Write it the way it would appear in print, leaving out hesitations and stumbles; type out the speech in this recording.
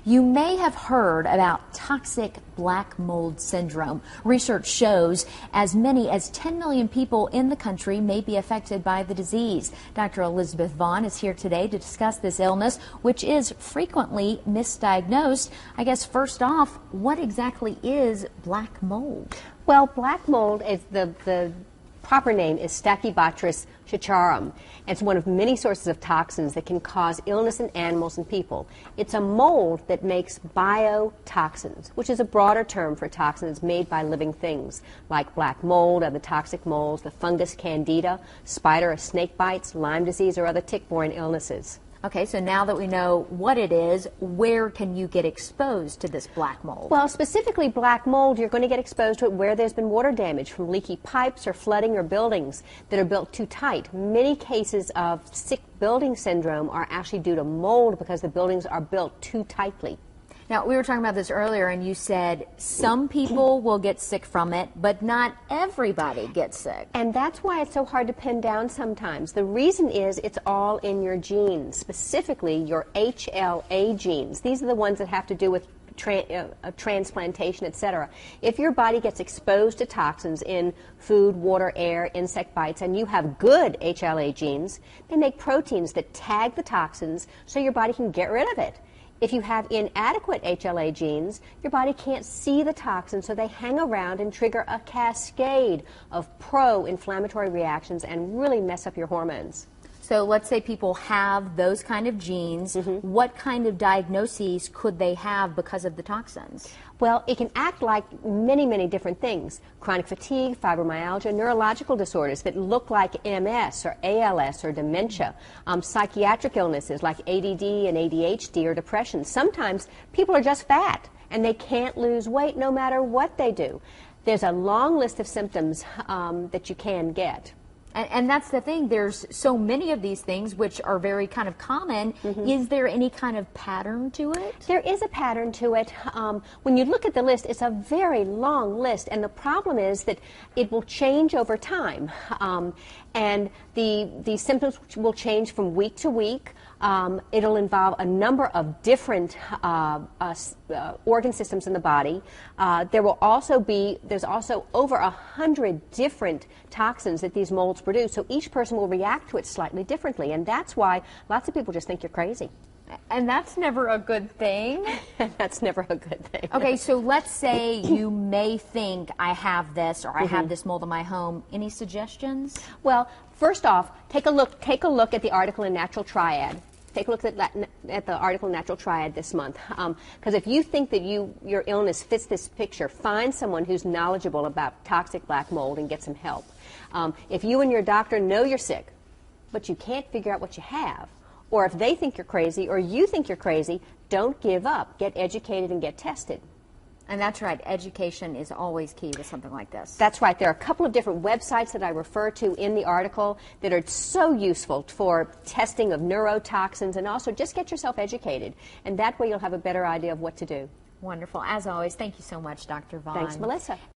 You may have heard about toxic black mold syndrome. Research shows as many as 10 million people in the country may be affected by the disease. Dr. Elizabeth Vaughn is here today to discuss this illness, which is frequently misdiagnosed. I guess first off, what exactly is black mold? Well, black mold is the proper name is Stachybotrys chicharum. It's one of many sources of toxins that can cause illness in animals and people. It's a mold that makes biotoxins, which is a broader term for toxins made by living things, like black mold, other toxic molds, the fungus candida, spider or snake bites, Lyme disease, or other tick-borne illnesses. Okay, so now that we know what it is, where can you get exposed to this black mold? Well, specifically black mold, you're going to get exposed to it where there's been water damage from leaky pipes or flooding or buildings that are built too tight. Many cases of sick building syndrome are actually due to mold because the buildings are built too tightly. Now, we were talking about this earlier, and you said some people will get sick from it, but not everybody gets sick. And that's why it's so hard to pin down sometimes. The reason is it's all in your genes, specifically your HLA genes. These are the ones that have to do with transplantation, etc. If your body gets exposed to toxins in food, water, air, insect bites, and you have good HLA genes, they make proteins that tag the toxins so your body can get rid of it. If you have inadequate HLA genes, your body can't see the toxins, so they hang around and trigger a cascade of pro-inflammatory reactions and really mess up your hormones. So let's say people have those kind of genes. What kind of diagnoses could they have because of the toxins? Well, it can act like many, many different things. Chronic fatigue, fibromyalgia, neurological disorders that look like MS or ALS or dementia, psychiatric illnesses like ADD and ADHD or depression. Sometimes people are just fat and they can't lose weight no matter what they do. There's a long list of symptoms that you can get. And that's the thing, there's so many of these things which are very kind of common. Is there any kind of pattern to it? There is a pattern to it. When you look at the list, it's a very long list, and the problem is that it will change over time. And the symptoms will change from week to week. It'll involve a number of different organ systems in the body. There's also over 100 different toxins that these molds produce, so each person will react to it slightly differently, and that's why lots of people just think you're crazy. And that's never a good thing. That's never a good thing. Okay, so let's say you may think I have this or I have this mold in my home. Any suggestions? Well, first off, take a look at the article in Natural Triad. Take a look at the article in Natural Triad this month. Because if you think that your illness fits this picture, find someone who's knowledgeable about toxic black mold and get some help. If you and your doctor know you're sick, but you can't figure out what you have, or if they think you're crazy or you think you're crazy, don't give up. Get educated and get tested. And that's right, education is always key with something like this. That's right. There are a couple of different websites that I refer to in the article that are so useful for testing of neurotoxins, and also just get yourself educated. And that way you'll have a better idea of what to do. Wonderful. As always, thank you so much, Dr. Vaughn. Thanks, Melissa.